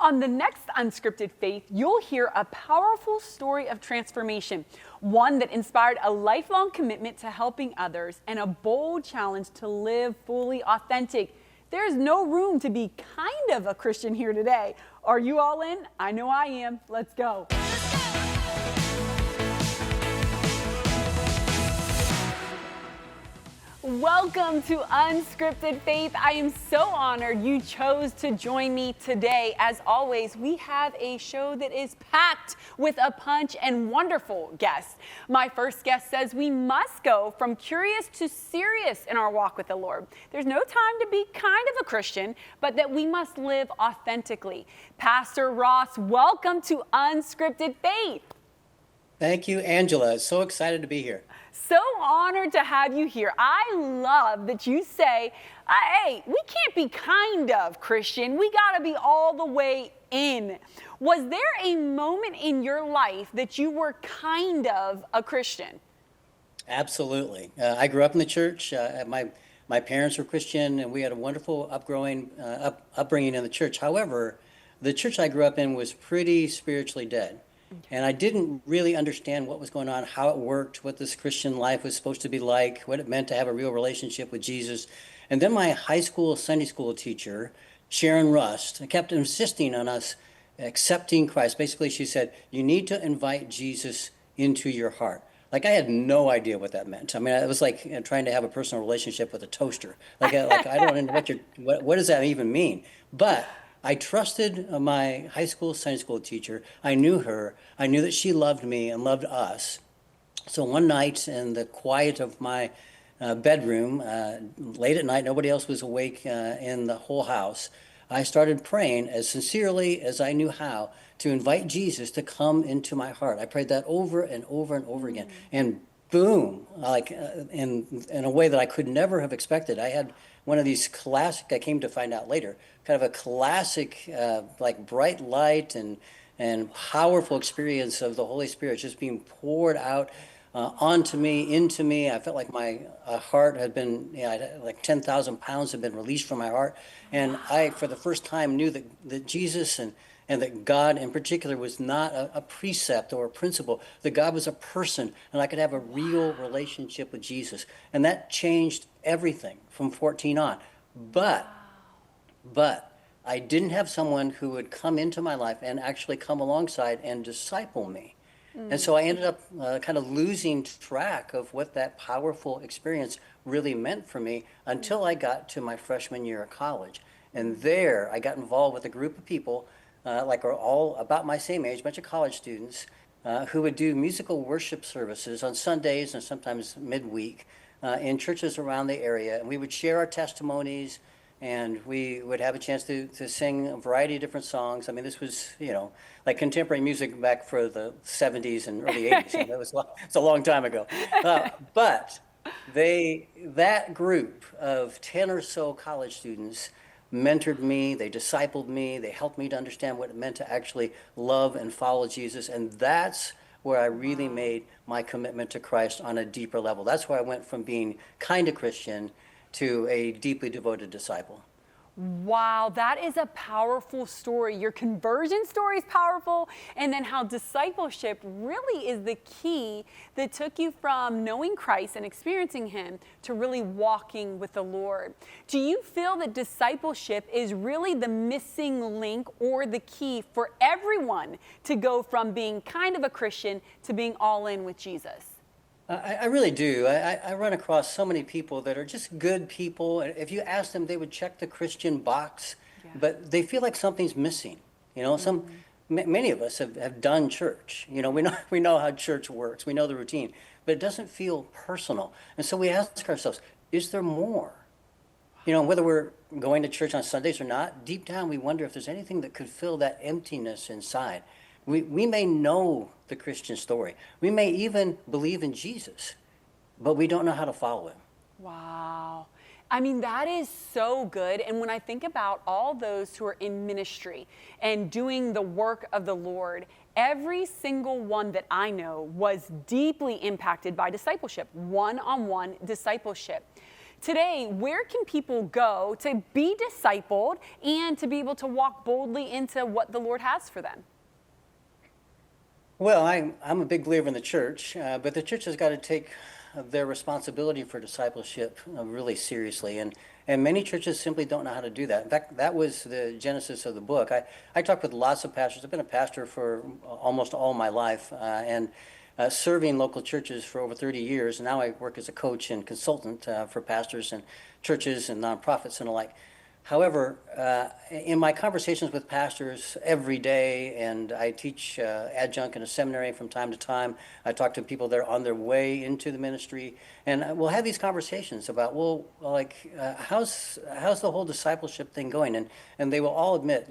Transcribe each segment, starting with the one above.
On the next Unscripted Faith, you'll hear a powerful story of transformation, one that inspired a lifelong commitment to helping others and a bold challenge to live fully authentic. There's no room to be kind of a Christian here today. Are you all in? I know I am. Let's go. Welcome to Unscripted Faith. I am so honored you chose to join me today. As always, we have a show that is packed with a punch and wonderful guests. My first guest says we must go from curious to serious in our walk with the Lord. There's no time to be kind of a Christian, but that we must live authentically. Pastor Ross, welcome to Unscripted Faith. Thank you, Angela. So excited to be here. So honored to have you here. I love that you say, hey, we can't be kind of Christian. We got to be all the way in. Was there a moment in your life that you were kind of a Christian? Absolutely. I grew up in the church. My parents were Christian, and we had a wonderful upbringing in the church. However, the church I grew up in was pretty spiritually dead. And I didn't really understand what was going on, how it worked, what this Christian life was supposed to be like, what it meant to have a real relationship with Jesus. And then my high school Sunday school teacher, Sharon Rust, kept insisting on us accepting Christ. Basically, she said, you need to invite Jesus into your heart. Like, I had no idea what that meant. I mean, it was like trying to have a personal relationship with a toaster. I don't know what does that even mean? But I trusted my high school Sunday school teacher. I knew her. I knew that she loved me and loved us. So one night in the quiet of my bedroom, late at night, nobody else was awake in the whole house, I started praying as sincerely as I knew how to invite Jesus to come into my heart. I prayed that over and over and over again. And boom, like in a way that I could never have expected. I had one of these classic, I came to find out later, kind of a classic, like bright light and powerful experience of the Holy Spirit just being poured out onto me, into me. I felt like my heart had been, like 10,000 pounds had been released from my heart. And I, for the first time, knew that Jesus and that God in particular was not a precept or a principle, that God was a person, and I could have a real relationship with Jesus. And that changed everything from 14 on. But I didn't have someone who would come into my life and actually come alongside and disciple me. And so I ended up kind of losing track of what that powerful experience really meant for me until I got to my freshman year of college. And there I got involved with a group of people like are all about my same age, a bunch of college students who would do musical worship services on Sundays and sometimes midweek in churches around the area. And we would share our testimonies, and we would have a chance to sing a variety of different songs. I mean, this was, like contemporary music back for the 70s and early 80s. It's a long time ago. But that group of 10 or so college students mentored me, they discipled me, they helped me to understand what it meant to actually love and follow Jesus. And that's where I really made my commitment to Christ on a deeper level. That's where I went from being kind of Christian to a deeply devoted disciple. Wow, that is a powerful story. Your conversion story is powerful, and then how discipleship really is the key that took you from knowing Christ and experiencing Him to really walking with the Lord. Do you feel that discipleship is really the missing link or the key for everyone to go from being kind of a Christian to being all in with Jesus? I really do. I run across so many people that are just good people. If you ask them, they would check the Christian box, but they feel like something's missing. Many of us have done church. We know how church works. We know the routine, but it doesn't feel personal. And so we ask ourselves, is there more? Whether we're going to church on Sundays or not, deep down we wonder if there's anything that could fill that emptiness inside. We may know the Christian story. We may even believe in Jesus, but we don't know how to follow Him. Wow. I mean, that is so good. And when I think about all those who are in ministry and doing the work of the Lord, every single one that I know was deeply impacted by discipleship, one-on-one discipleship. Today, where can people go to be discipled and to be able to walk boldly into what the Lord has for them? Well, I'm a big believer in the church, but the church has got to take their responsibility for discipleship really seriously. And many churches simply don't know how to do that. In fact, that was the genesis of the book. I talked with lots of pastors. I've been a pastor for almost all my life and serving local churches for over 30 years. And now I work as a coach and consultant for pastors and churches and nonprofits and the like. However, in my conversations with pastors every day, and I teach adjunct in a seminary from time to time, I talk to people that are on their way into the ministry, and we'll have these conversations about, well, like, how's the whole discipleship thing going? And they will all admit,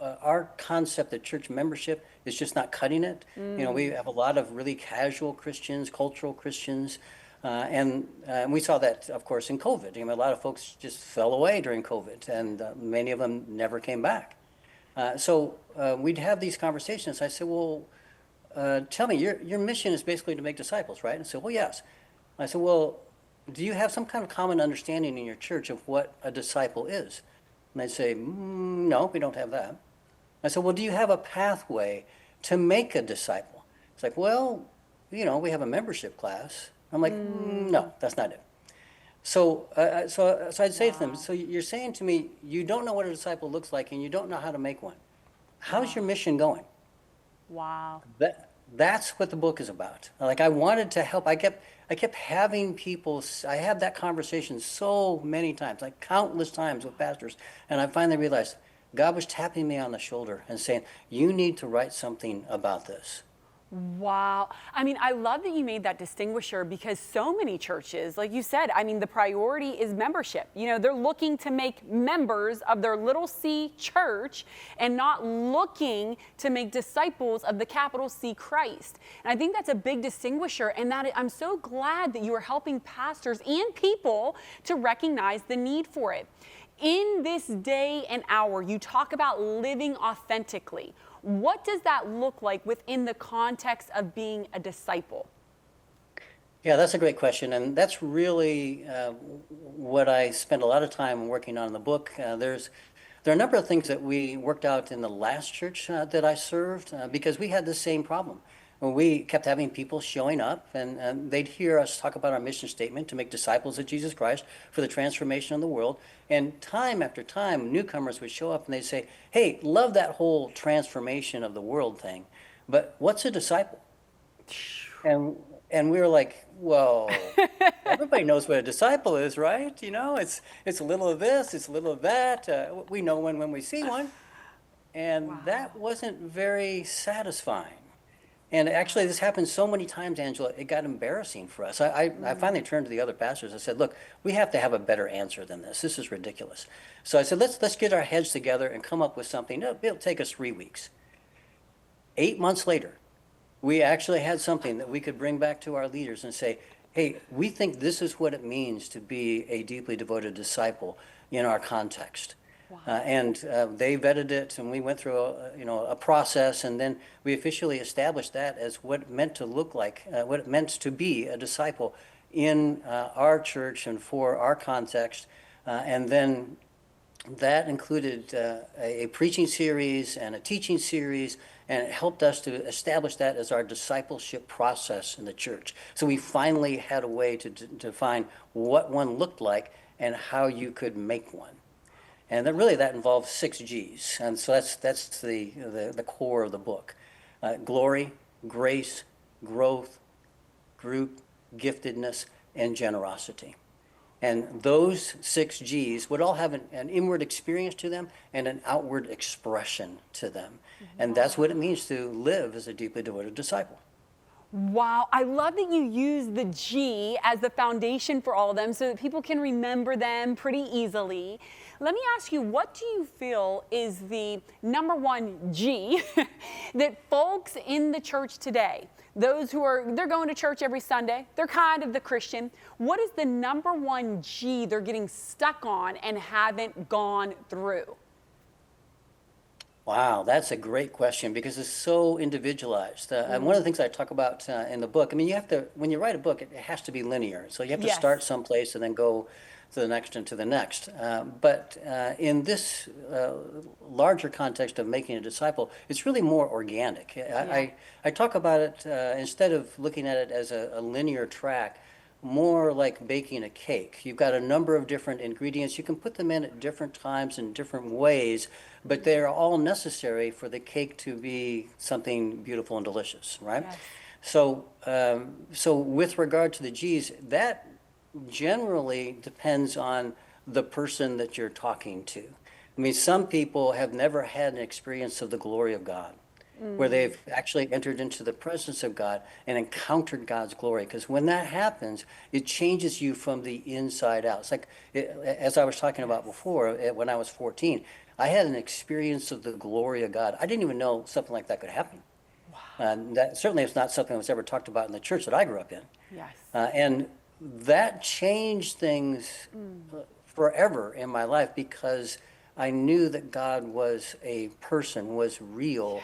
our concept of church membership is just not cutting it. We have a lot of really casual Christians, cultural Christians. And we saw that, of course, in COVID. A lot of folks just fell away during COVID, and many of them never came back. So we'd have these conversations. I said, well, tell me, your mission is basically to make disciples, right? And said, well, yes. I said, well, do you have some kind of common understanding in your church of what a disciple is? And they'd say, no, we don't have that. I said, well, do you have a pathway to make a disciple? It's like, well, we have a membership class. I'm like, no, that's not it. So I'd say to them, so you're saying to me, you don't know what a disciple looks like and you don't know how to make one. How's your mission going? Wow. That's what the book is about. Like, I wanted to help. I kept having people, I had that conversation so many times, like countless times with pastors. And I finally realized God was tapping me on the shoulder and saying, you need to write something about this. Wow. I love that you made that distinguisher, because so many churches, like you said, the priority is membership. They're looking to make members of their little c church and not looking to make disciples of the capital C Christ. And I think that's a big distinguisher, and that I'm so glad that you are helping pastors and people to recognize the need for it. In this day and hour, you talk about living authentically. What does that look like within the context of being a disciple? Yeah, that's a great question. And that's really what I spent a lot of time working on in the book. There are a number of things that we worked out in the last church that I served because we had the same problem. We kept having people showing up, and they'd hear us talk about our mission statement to make disciples of Jesus Christ for the transformation of the world. And time after time, newcomers would show up and they'd say, hey, love that whole transformation of the world thing, but what's a disciple? And we were like, well, everybody knows what a disciple is, right? It's a little of this, it's a little of that. We know one when we see one. And that wasn't very satisfying. And actually, this happened so many times, Angela, it got embarrassing for us. I finally turned to the other pastors. I said, look, we have to have a better answer than this. This is ridiculous. So I said, let's get our heads together and come up with something. It'll take us 3 weeks. 8 months later, we actually had something that we could bring back to our leaders and say, hey, we think this is what it means to be a deeply devoted disciple in our context. And they vetted it, and we went through a process, and then we officially established that as what it meant to look like, what it meant to be a disciple in our church and for our context. And then that included a preaching series and a teaching series, and it helped us to establish that as our discipleship process in the church. So we finally had a way to define what one looked like and how you could make one. And that involves 6 G's. And so that's the core of the book. Glory, grace, growth, group, giftedness, and generosity. And those 6 G's would all have an inward experience to them and an outward expression to them. And that's what it means to live as a deeply devoted disciple. Wow, I love that you use the G as the foundation for all of them so that people can remember them pretty easily. Let me ask you, what do you feel is the number one G that folks in the church today, those they're going to church every Sunday, they're kind of the Christian, what is the number one G they're getting stuck on and haven't gone through? Wow, that's a great question because it's so individualized. And one of the things I talk about in the book, you have to, when you write a book, it has to be linear. So you have to start someplace and then go to the next and to the next. But in this larger context of making a disciple, it's really more organic. I talk about it, instead of looking at it as a linear track, more like baking a cake. You've got a number of different ingredients. You can put them in at different times in different ways, but they're all necessary for the cake to be something beautiful and delicious, right? Yes. So with regard to the G's, that generally depends on the person that you're talking to. I mean, some people have never had an experience of the glory of God, where they've actually entered into the presence of God and encountered God's glory. Because when that happens, it changes you from the inside out. It's like, as I was talking about before, when I was 14, I had an experience of the glory of God. I didn't even know something like that could happen. That certainly is not something that was ever talked about in the church that I grew up in. Yes. And that changed things forever in my life, because I knew that God was a person, was real,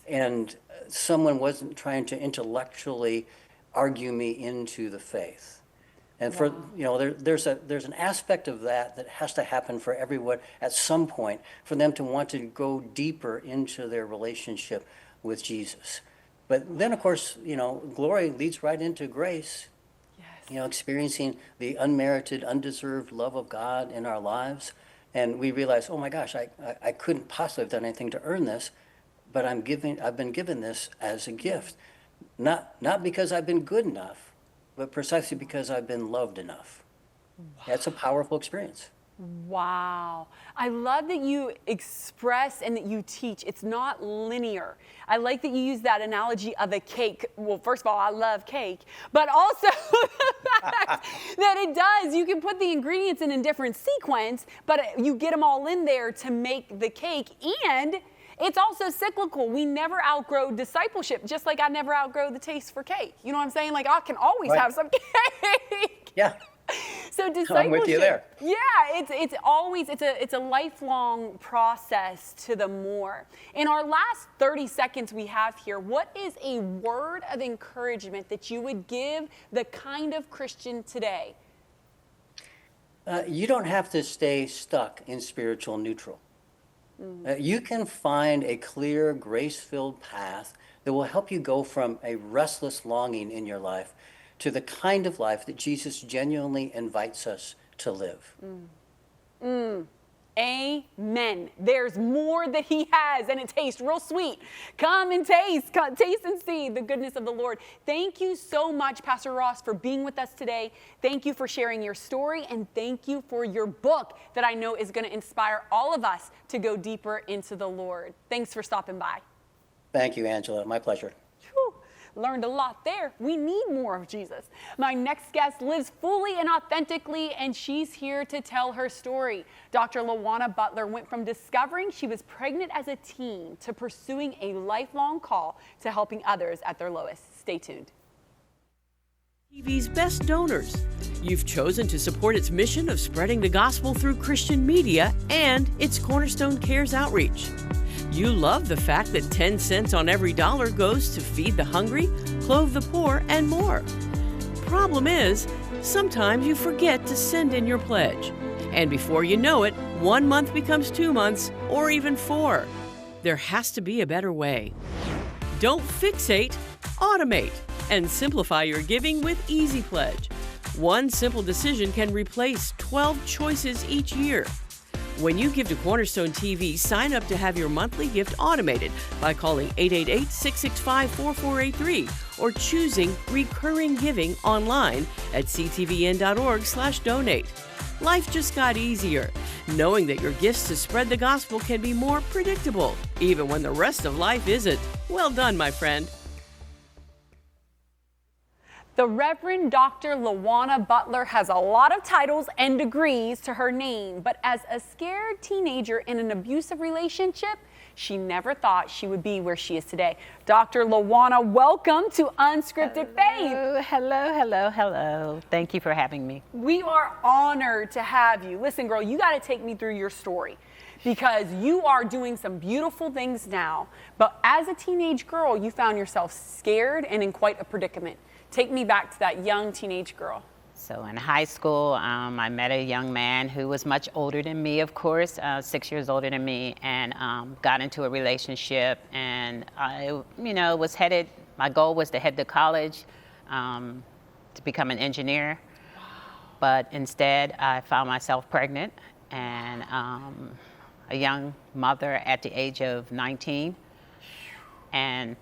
and someone wasn't trying to intellectually argue me into the faith. And for, there's an aspect of that has to happen for everyone at some point, for them to want to go deeper into their relationship with Jesus. But then, of course, glory leads right into grace. Yes. Experiencing the unmerited, undeserved love of God in our lives. And we realize, oh my gosh, I couldn't possibly have done anything to earn this, but I've been given this as a gift. Not because I've been good enough, but precisely because I've been loved enough. Wow. That's a powerful experience. Wow. I love that you express and that you teach. It's not linear. I like that you use that analogy of a cake. Well, first of all, I love cake, but also the fact that it does. You can put the ingredients in different sequence, but you get them all in there to make the cake. And it's also cyclical. We never outgrow discipleship, just like I never outgrow the taste for cake. You know what I'm saying? Like, I can always have some cake. Yeah. So discipleship, I'm with you there. Yeah, it's always a lifelong process to the more. In our last 30 seconds we have here, what is a word of encouragement that you would give the kind of Christian today? You don't have to stay stuck in spiritual neutral. You can find a clear, grace-filled path that will help you go from a restless longing in your life to the kind of life that Jesus genuinely invites us to live. Amen. There's more that he has, and it tastes real sweet. Come and taste and see the goodness of the Lord. Thank you so much, Pastor Ross, for being with us today. Thank you for sharing your story, and thank you for your book that I know is going to inspire all of us to go deeper into the Lord. Thanks for stopping by. Thank you, Angela. My pleasure. Whew. Learned a lot there. We need more of Jesus. My next guest lives fully and authentically, and she's here to tell her story. Dr. Lawana Butler went from discovering she was pregnant as a teen to pursuing a lifelong call to helping others at their lowest. Stay tuned. TV's best donors. You've chosen to support its mission of spreading the gospel through Christian media and its Cornerstone Cares outreach. You love the fact that 10 cents on every dollar goes to feed the hungry, clothe the poor, and more. Problem is, sometimes you forget to send in your pledge. And before you know it, 1 month becomes 2 months, or even 4. There has to be a better way. Don't fixate, automate, and simplify your giving with Easy Pledge. One simple decision can replace 12 choices each year. When you give to Cornerstone TV, sign up to have your monthly gift automated by calling 888-665-4483 or choosing recurring giving online at ctvn.org/donate. Life just got easier, knowing that your gifts to spread the gospel can be more predictable, even when the rest of life isn't. Well done, my friend. The Reverend Dr. Lawana Butler has a lot of titles and degrees to her name, but as a scared teenager in an abusive relationship, she never thought she would be where she is today. Dr. Lawana, welcome to Unscripted Faith. Hello. Thank you for having me. We are honored to have you. Listen, girl, you got to take me through your story, because you are doing some beautiful things now, but as a teenage girl, you found yourself scared and in quite a predicament. Take me back to that young teenage girl. So in high school, I met a young man who was much older than me, of course, 6 years older than me, and got into a relationship. And I, was headed. My goal was to head to college to become an engineer. But instead, I found myself pregnant and a young mother at the age of 19. And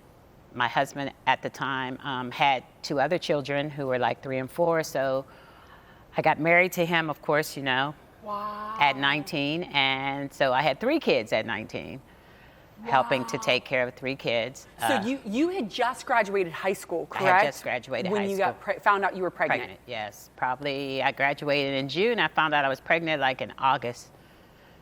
my husband at the time had 2 other children who were like 3 and 4. So I got married to him, of course, at 19. And so I had 3 kids at 19, helping to take care of 3 kids. So you had just graduated high school, correct? I had just graduated high school. When you found out you were pregnant? Yes. Probably I graduated in June. I found out I was pregnant like in August.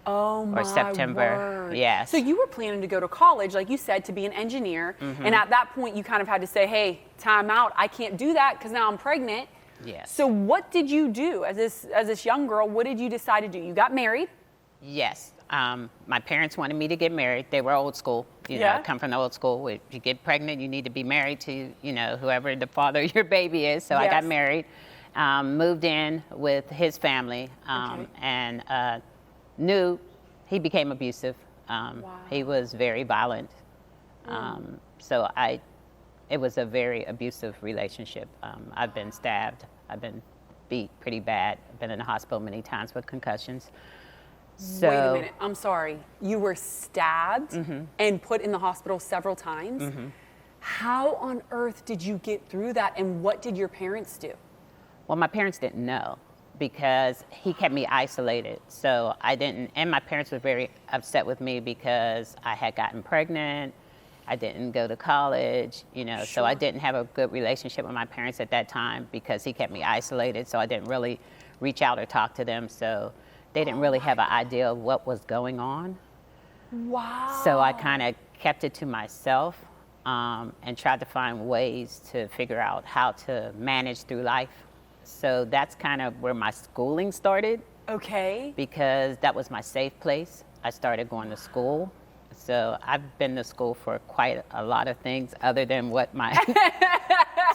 Oh my or September. word. Yes. So you were planning to go to college, like you said, to be an engineer. And at that point, you kind of had to say, hey, time out. I can't do that because now I'm pregnant. Yes. So what did you do as this young girl? What did you decide to do? You got married? Yes. My parents wanted me to get married. They were old school. You know, Yeah. I come from the old school. If you get pregnant, you need to be married to, whoever the father of your baby is. So I Yes. got married, moved in with his family, Okay. and knew he became abusive. He was very violent. So it was a very abusive relationship. I've been stabbed. I've been beat pretty bad. I've been in the hospital many times with concussions. So, Wait a minute. I'm sorry. You were stabbed and put in the hospital several times. How on earth did you get through that, and what did your parents do? well, my parents didn't know because he kept me isolated. So I didn't, and my parents were very upset with me because I had gotten pregnant. I didn't go to college, so I didn't have a good relationship with my parents at that time because he kept me isolated. So I didn't really reach out or talk to them. So they didn't really have an idea of what was going on. Wow. So I kind of kept it to myself and tried to find ways to figure out how to manage through life. So that's kind of where my schooling started Okay. because that was my safe place. I started going to school. So I've been to school for quite a lot of things other than what my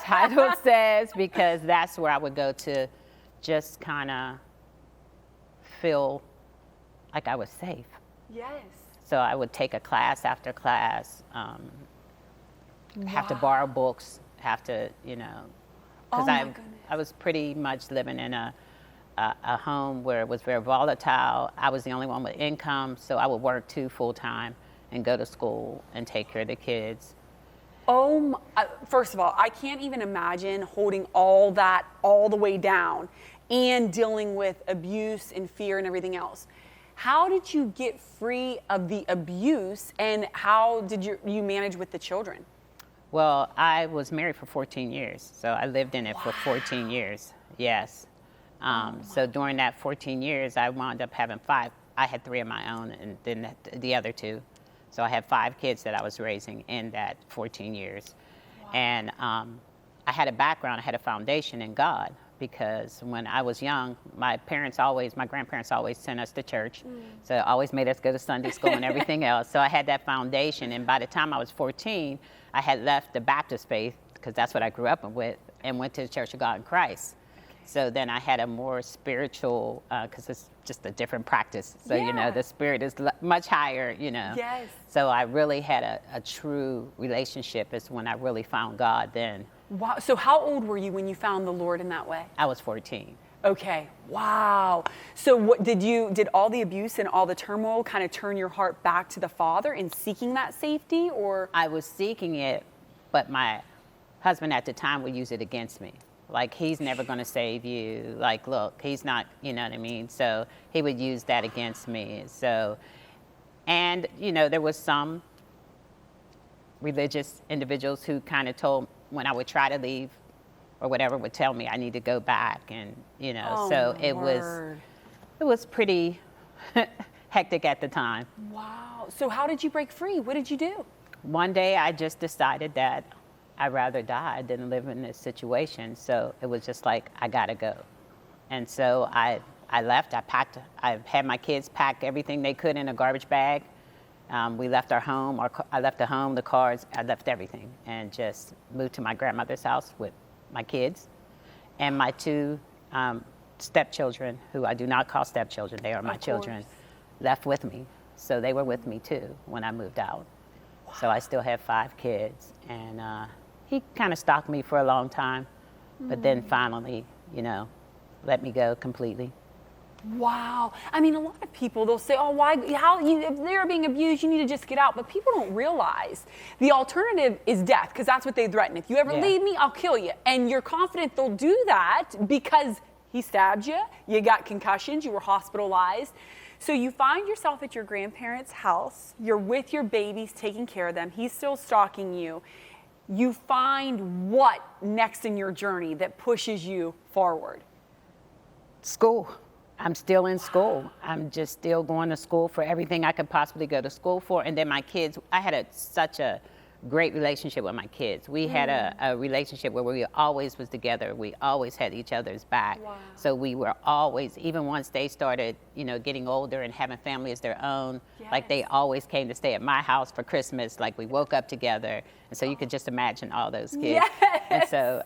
title says, because that's where I would go to just kind of feel like I was safe. Yes. So I would take a class after class, have to borrow books, have to, because Oh my goodness. I was pretty much living in a home where it was very volatile. I was the only one with income, so I would work 2 full time and go to school and take care of the kids. First of all, I can't even imagine holding all that all the way down and dealing with abuse and fear and everything else. How did you get free of the abuse, and how did you manage with the children? Well, I was married for 14 years, so I lived in it for 14 years, yes. So during that 14 years, I wound up having 5. I had 3 of my own, and then the other 2. So I had 5 kids that I was raising in that 14 years. And I had a background, I had a foundation in God, because when I was young, my grandparents always sent us to church. So it always made us go to Sunday school and everything else. So I had that foundation. And by the time I was 14, I had left the Baptist faith, because that's what I grew up with, and went to the Church of God in Christ. So then I had a more spiritual, because it's just a different practice. So, the spirit is much higher, Yes. So I really had a true relationship. Is when I really found God then. Wow. So how old were you when you found the Lord in that way? I was 14. Okay. Wow. So what did all the abuse and all the turmoil kind of turn your heart back to the Father in seeking that safety, or? I was seeking it, but my husband at the time would use it against me. Like, he's never going to save you. Like, look, he's not, you know what I mean? So he would use that against me. So, and, there was some religious individuals who kind of told, when I would try to leave or whatever, would tell me I need to go back. And, so it was pretty hectic at the time. Wow. So how did you break free? What did you do? One day I just decided that I'd rather die than live in this situation. So it was just like, I gotta go. And so I left, I had my kids pack everything they could in a garbage bag. We left our home, I left the home, the cars, I left everything, and just moved to my grandmother's house with my kids and my 2 stepchildren, who I do not call stepchildren, they are my Of children, course. left with me. So they were with me too when I moved out. So I still have 5 kids, and he kind of stalked me for a long time, but then finally, you know, let me go completely. Wow. I mean, a lot of people, they'll say, oh, why, if they're being abused, you need to just get out. But people don't realize the alternative is death, because that's what they threaten. If you ever Yeah. leave me, I'll kill you. And you're confident they'll do that because he stabbed you, you got concussions, you were hospitalized. So you find yourself at your grandparents' house, you're with your babies, taking care of them, he's still stalking you. You find what next in your journey that pushes you forward? School. I'm still in school. I'm just still going to school for everything I could possibly go to school for. And then my kids, I had such a great relationship with my kids. We had a relationship where we always was together. We always had each other's back. Wow. So we were always, even once they started, you know, getting older and having family as their own, like they Yes. always came to stay at my house for Christmas. Like we woke up together. And so you could just imagine all those kids. Yes. And so,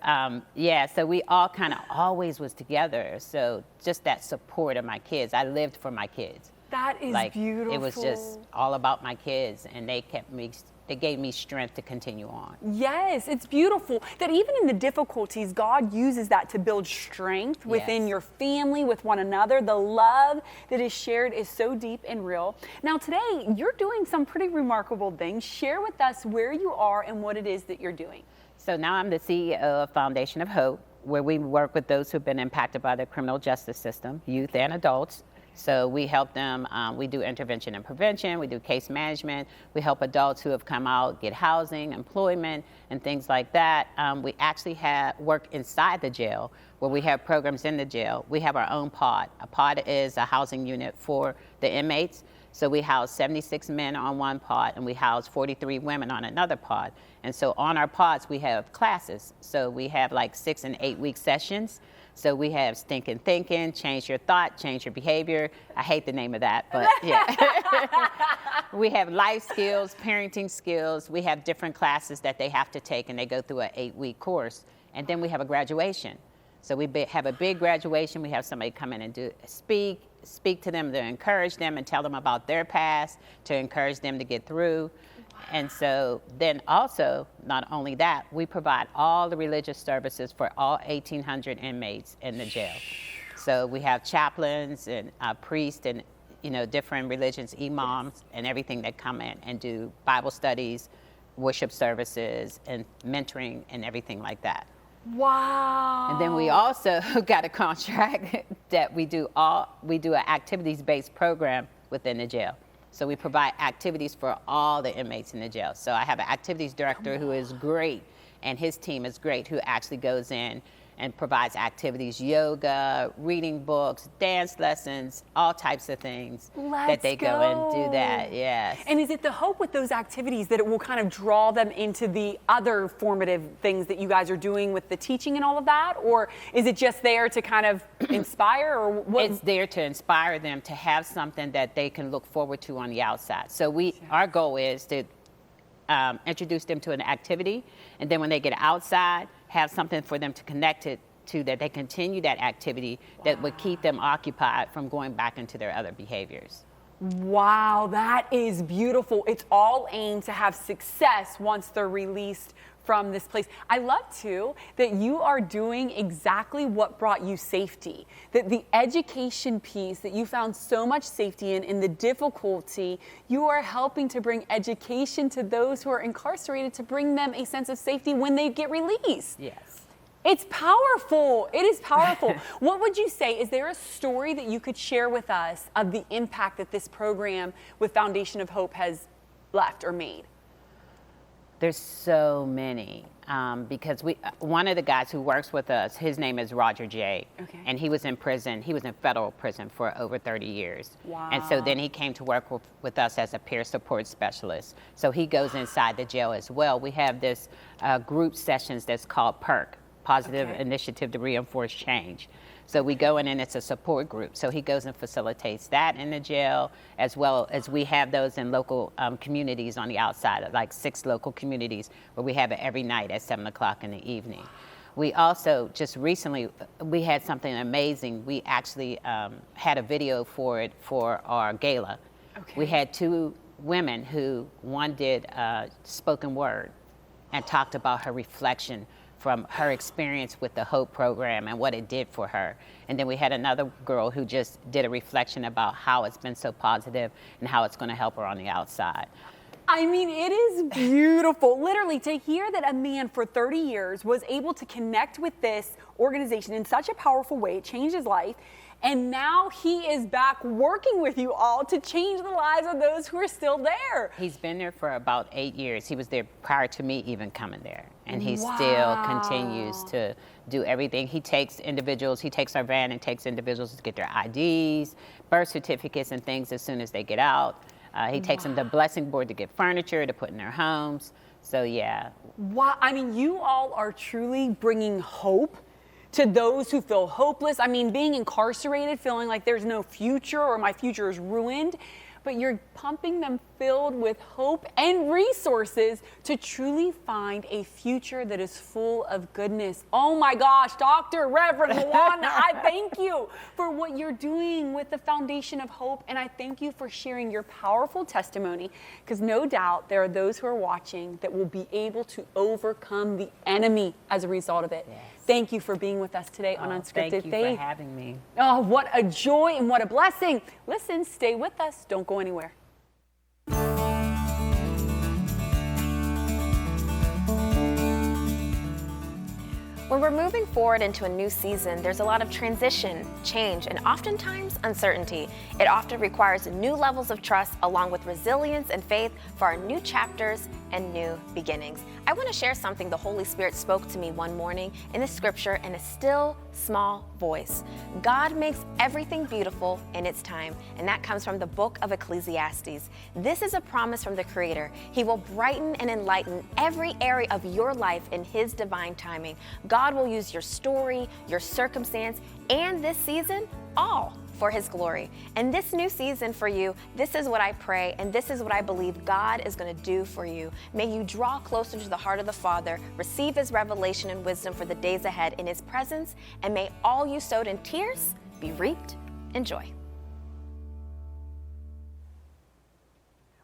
so we all kind of always was together. So just that support of my kids, I lived for my kids. That is Like beautiful. it was just all about my kids, and they gave me strength to continue on. Yes, it's beautiful that even in the difficulties, God uses that to build strength within Yes. your family, with one another. The love that is shared is so deep and real. Now today, you're doing some pretty remarkable things. Share with us where you are and what it is that you're doing. So now I'm the CEO of Foundation of Hope, where we work with those who've been impacted by the criminal justice system, youth and adults. So we help them, we do intervention and prevention, we do case management, we help adults who have come out get housing, employment, and things like that. We actually work inside the jail, where we have programs in the jail. We have our own pod. A pod is a housing unit for the inmates. So we house 76 men on one pod, and we house 43 women on another pod. And so on our pods, we have classes. So we have like 6 and 8 week sessions. So we have Stinking Thinking, Change Your Thought, Change Your Behavior. I hate the name of that, but yeah. We have life skills, parenting skills. We have different classes that they have to take, and they go through an 8-week course. And then we have a graduation. So we have a big graduation. We have somebody come in and speak to them, to encourage them and tell them about their past, to encourage them to get through. And so then also, not only that, we provide all the religious services for all 1,800 inmates in the jail. So we have chaplains and priests and, you know, different religions, imams, and everything that come in and do Bible studies, worship services, and mentoring and everything like that. Wow. And then we also got a contract that we do an activities-based program within the jail. So we provide activities for all the inmates in the jail. So I have an activities director who is great, and his team is great, who actually goes in and provides activities, yoga, reading books, dance lessons, all types of things that they go and do that, yes. And is it the hope with those activities that it will kind of draw them into the other formative things that you guys are doing with the teaching and all of that? Or is it just there to kind of inspire, or what? It's there to inspire them to have something that they can look forward to on the outside. So our goal is to introduce them to an activity, and then when they get outside, have something for them to connect it to, that they continue that activity that would keep them occupied from going back into their other behaviors. Wow, that is beautiful. It's all aimed to have success once they're released from this place. I love too that you are doing exactly what brought you safety, that the education piece that you found so much safety in the difficulty, you are helping to bring education to those who are incarcerated, to bring them a sense of safety when they get released. Yes. It's powerful. It is powerful. What would you say, is there a story that you could share with us of the impact that this program with Foundation of Hope has left or made? There's so many, because one of the guys who works with us, his name is Roger J. Okay. And he was in prison. He was in federal prison for over 30 years. Wow. And so then he came to work with us as a peer support specialist. So he goes inside the jail as well. We have this group sessions that's called PERC, Positive Okay. Initiative to Reinforce Change. So we go in and it's a support group. So he goes and facilitates that in the jail, as well as we have those in local communities on the outside, like 6 local communities where we have it every night at 7 o'clock in the evening. We also just recently, we had something amazing. We actually had a video for it for our gala. Okay. We had 2 women who, one did spoken word and talked about her reflection from her experience with the Hope program and what it did for her. And then we had another girl who just did a reflection about how it's been so positive and how it's going to help her on the outside. I mean, it is beautiful. Literally, to hear that a man for 30 years was able to connect with this organization in such a powerful way, it changed his life. And now he is back working with you all to change the lives of those who are still there. He's been there for about 8 years. He was there prior to me even coming there. And he Wow. still continues to do everything. He takes our van and takes individuals to get their IDs, birth certificates and things as soon as they get out. He takes them to blessing board to get furniture to put in their homes. So yeah. Wow, I mean, you all are truly bringing hope to those who feel hopeless. I mean, being incarcerated, feeling like there's no future or my future is ruined, but you're pumping them filled with hope and resources to truly find a future that is full of goodness. Oh my gosh, Dr. Reverend Lawana, I thank you for what you're doing with the Foundation of Hope, and I thank you for sharing your powerful testimony, because no doubt there are those who are watching that will be able to overcome the enemy as a result of it. Yes. Thank you for being with us today on Unscripted Thank you Faith. for having me. Oh, what a joy and what a blessing. Listen, stay with us. Don't go anywhere. When we're moving forward into a new season, there's a lot of transition, change, and oftentimes uncertainty. It often requires new levels of trust along with resilience and faith for our new chapters and new beginnings. I want to share something the Holy Spirit spoke to me one morning in the scripture in a still, small voice. God makes everything beautiful in its time, and that comes from the book of Ecclesiastes. This is a promise from the Creator. He will brighten and enlighten every area of your life in His divine timing. God will use your story, your circumstance, and this season, all for His glory. And this new season for you, this is what I pray, and this is what I believe God is going to do for you. May you draw closer to the heart of the Father, receive His revelation and wisdom for the days ahead in His presence, and may all you sowed in tears be reaped in joy.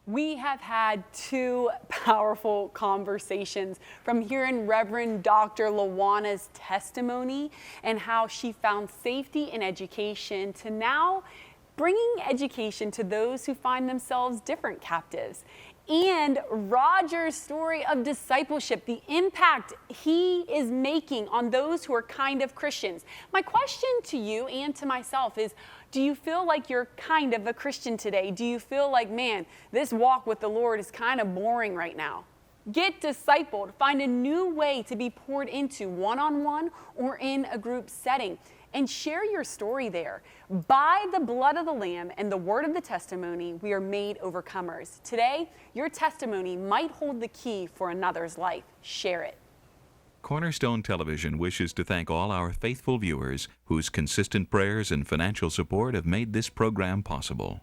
We have had 2 powerful conversations from hearing Reverend Dr. Lawana's testimony and how she found safety in education to now bringing education to those who find themselves different captives. And Roger's story of discipleship, the impact he is making on those who are kind of Christians. My question to you and to myself is, do you feel like you're kind of a Christian today? Do you feel like, man, this walk with the Lord is kind of boring right now? Get discipled. Find a new way to be poured into one-on-one or in a group setting. And share your story there. By the blood of the Lamb and the word of the testimony, we are made overcomers. Today, your testimony might hold the key for another's life. Share it. Cornerstone Television wishes to thank all our faithful viewers whose consistent prayers and financial support have made this program possible.